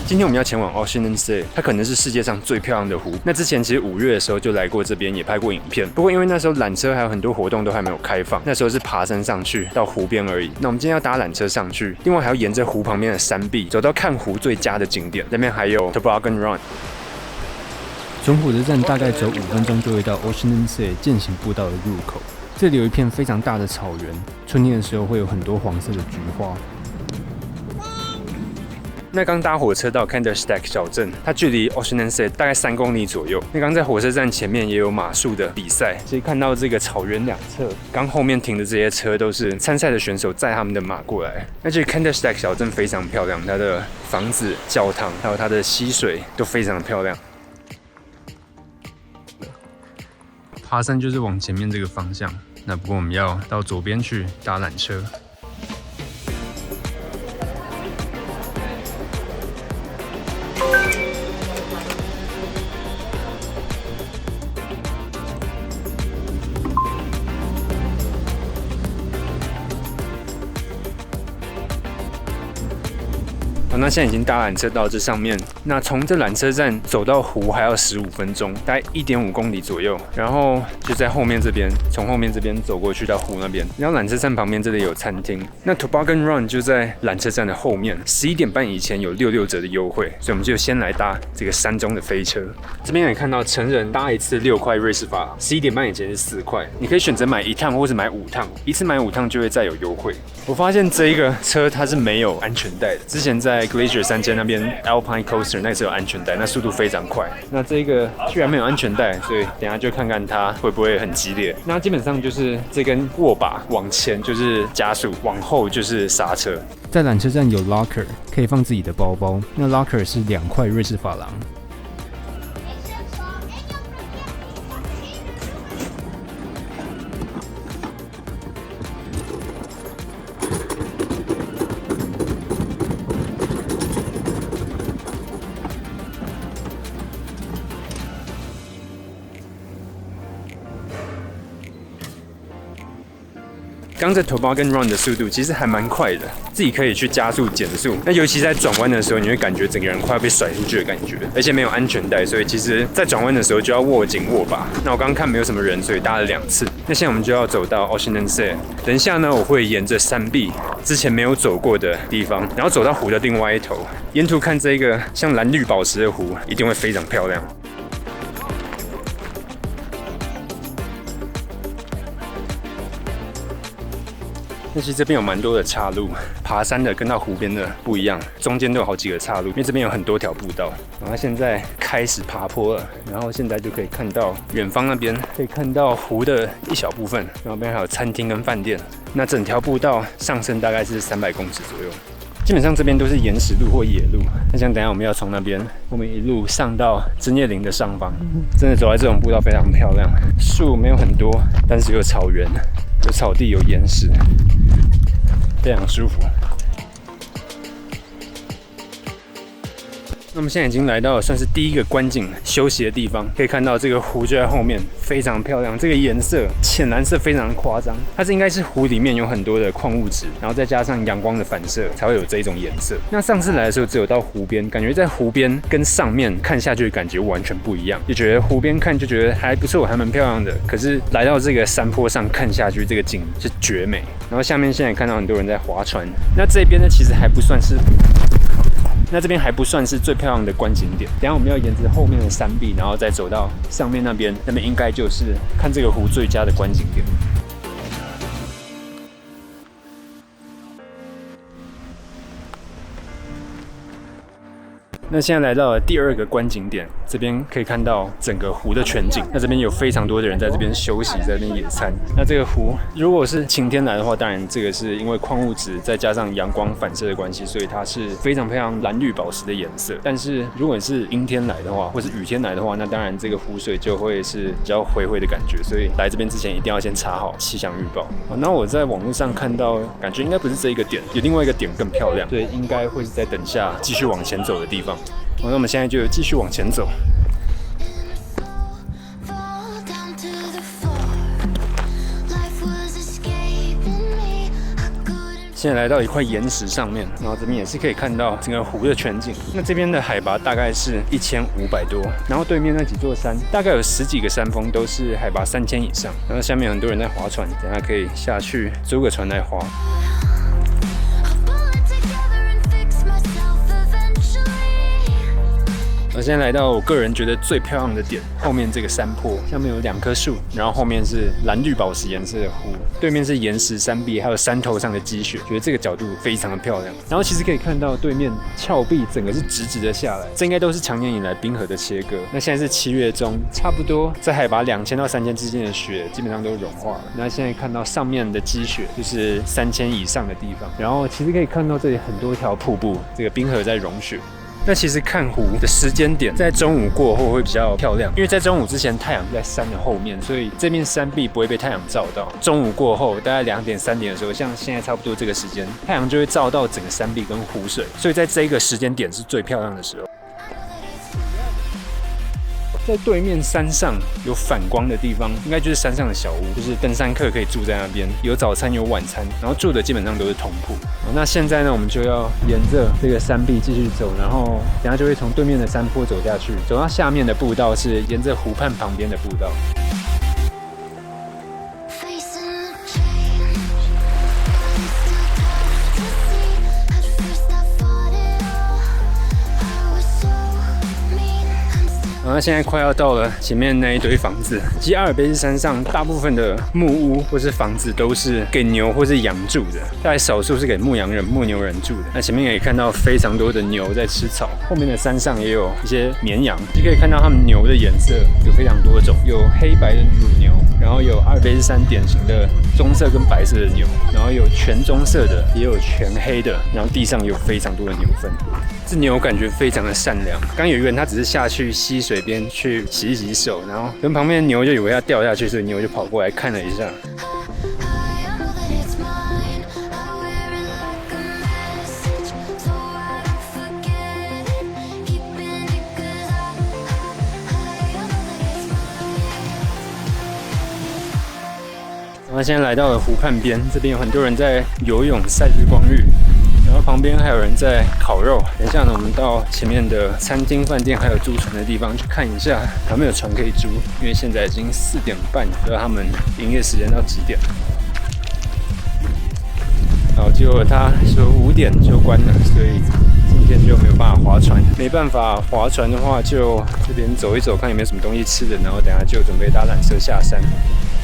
今天我们要前往 Ocean City， 它可能是世界上最漂亮的湖。那之前其实5月的时候就来过这边，也拍过影片。不过因为那时候缆车还有很多活动都还没有开放，那时候是爬山上去到湖边而已。那我们今天要搭缆车上去，另外还要沿着湖旁边的山壁走到看湖最佳的景点，那边还有 Toboggan Run。从火车站大概走5分钟就会到 Ocean City 健行步道的入口。这里有一片非常大的草原，春天的时候会有很多黄色的菊花。那刚搭火车到 Kandersteg 小镇，它距离 Ocean City 大概3公里左右。那刚在火车站前面也有马术的比赛，所以看到这个草原两侧，刚后面停的这些车都是参赛的选手载他们的马过来。那这 Kandersteg 小镇非常漂亮，它的房子、教堂还有它的溪水都非常的漂亮。爬山就是往前面这个方向，那不过我们要到左边去搭缆车。那现在已经搭缆车到这上面，那从这缆车站走到湖还要15分钟，大概1.5公里左右。然后就在后面这边，从后面这边走过去到湖那边。然后缆车站旁边这里有餐厅。那 Toboggan Run 就在缆车站的后面，11点半以前有66折的优惠，所以我们就先来搭这个山中的飞车。这边也看到成人搭一次6块瑞士法郎，11点半以前是4块，你可以选择买1趟或是买5趟，一次买5趟就会再有优惠。我发现这一个车它是没有安全带的，之前在Glacier 山间那边 Alpine Coaster 那次有安全带，那速度非常快。那这个居然没有安全带，所以等一下就看看它会不会很激烈。那基本上就是这根握把往前就是加速，往后就是刹车。在缆车站有 locker 可以放自己的包包，那 locker 是2块瑞士法郎。刚在 Toboggan Run 的速度其实还蛮快的，自己可以去加速减速。那尤其在转弯的时候，你会感觉整个人快要被甩出去的感觉，而且没有安全带，所以其实在转弯的时候就要握紧握把。那我刚刚看没有什么人，所以搭了2次。那现在我们就要走到 Ocean City。等一下呢，我会沿着山壁之前没有走过的地方，然后走到湖的另外一头，沿途看这个像蓝绿宝石的湖，一定会非常漂亮。那其实这边有蛮多的岔路，爬山的跟到湖边的不一样，中间都有好几个岔路，因为这边有很多条步道。然后现在开始爬坡了，然后现在就可以看到远方那边，可以看到湖的一小部分，然后那边还有餐厅跟饭店。那整条步道上升大概是300公尺左右。基本上这边都是岩石路或野路，那像等一下我们要从那边，我们一路上到针叶林的上方，真的走在这种步道非常漂亮，树没有很多，但是有草原，有草地，有岩石，非常舒服。那我们现在已经来到算是第一个观景休息的地方，可以看到这个湖就在后面，非常漂亮。这个颜色浅蓝色非常夸张，它应该是湖里面有很多的矿物质，然后再加上阳光的反射，才会有这一种颜色。那上次来的时候只有到湖边，感觉在湖边跟上面看下去的感觉完全不一样，就觉得湖边看就觉得还不错，还蛮漂亮的。可是来到这个山坡上看下去，这个景是绝美。然后下面现在看到很多人在划船，那这边呢其实还不算是。那这边还不算是最漂亮的观景点，等一下我们要沿着后面的山壁，然后再走到上面那边，那边应该就是看这个湖最佳的观景点。那现在来到了第2个观景点，这边可以看到整个湖的全景。那这边有非常多的人在这边休息，在这边野餐。那这个湖如果是晴天来的话，当然这个是因为矿物质再加上阳光反射的关系，所以它是非常非常蓝绿宝石的颜色。但是如果是阴天来的话，或是雨天来的话，那当然这个湖水就会是比较灰灰的感觉。所以来这边之前一定要先查好气象预报。那我在网络上看到，感觉应该不是这一个点，有另外一个点更漂亮，所以应该会是在等下继续往前走的地方。好，那我们现在就继续往前走。现在来到一块岩石上面，然后这边也是可以看到整个湖的全景。那这边的海拔大概是1500多，然后对面那几座山大概有10几个山峰都是海拔3000以上，然后下面有很多人在划船，等下可以下去租个船来划。我现在来到我个人觉得最漂亮的点，后面这个山坡，下面有2棵树，然后后面是蓝绿宝石颜色的湖，对面是岩石山壁，还有山头上的积雪，觉得这个角度非常的漂亮。然后其实可以看到对面峭壁整个是直直的下来，这应该都是长年以来冰河的切割。那现在是7月中，差不多在海拔2000到3000之间的雪基本上都融化了。那现在看到上面的积雪就是3000以上的地方，然后其实可以看到这里很多条瀑布，这个冰河在融雪。那其实看湖的时间点在中午过后会比较漂亮，因为在中午之前太阳在山的后面，所以这面山壁不会被太阳照到。中午过后大概2点3点的时候，像现在差不多这个时间，太阳就会照到整个山壁跟湖水，所以在这个时间点是最漂亮的时候。在对面山上有反光的地方，应该就是山上的小屋，就是登山客可以住在那边，有早餐有晚餐，然后住的基本上都是同铺。那现在呢，我们就要沿着这个山壁继续走，然后等下就会从对面的山坡走下去，走到下面的步道是沿着湖畔旁边的步道。那现在快要到了前面那一堆房子。其实阿尔卑斯山上大部分的木屋或是房子都是给牛或是羊住的，大概少数是给牧羊人、牧牛人住的。那前面可以看到非常多的牛在吃草，后面的山上也有一些绵羊，就可以看到它们牛的颜色有非常多种，有黑白的乳牛，然后有阿尔卑斯山典型的棕色跟白色的牛，然后有全棕色的，也有全黑的，然后地上有非常多的牛粪。这牛感觉非常的善良。刚有一个人他只是下去溪水边去洗一洗手，然后跟旁边的牛就以为要掉下去，所以牛就跑过来看了一下。然后现在来到了湖畔边，这边有很多人在游泳晒日光浴，然后旁边还有人在烤肉。等一下呢，我们到前面的餐厅、饭店还有租船的地方去看一下，有没有船可以租。因为现在已经4点半，不知道他们营业时间到几点。然后结果他说5点就关了，所以今天就没有办法划船。没办法划船的话，就这边走一走，看有没有什么东西吃的，然后等下就准备搭缆车下山。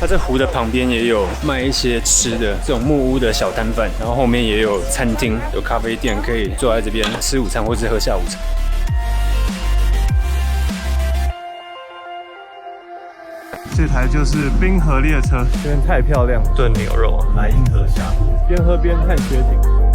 它这湖的旁边也有卖一些吃的这种木屋的小摊贩，然后后面也有餐厅、有咖啡店，可以坐在这边吃午餐或是喝下午茶。这台就是冰河列车，这边太漂亮了，炖牛肉，莱茵河峡谷，边喝边看雪景。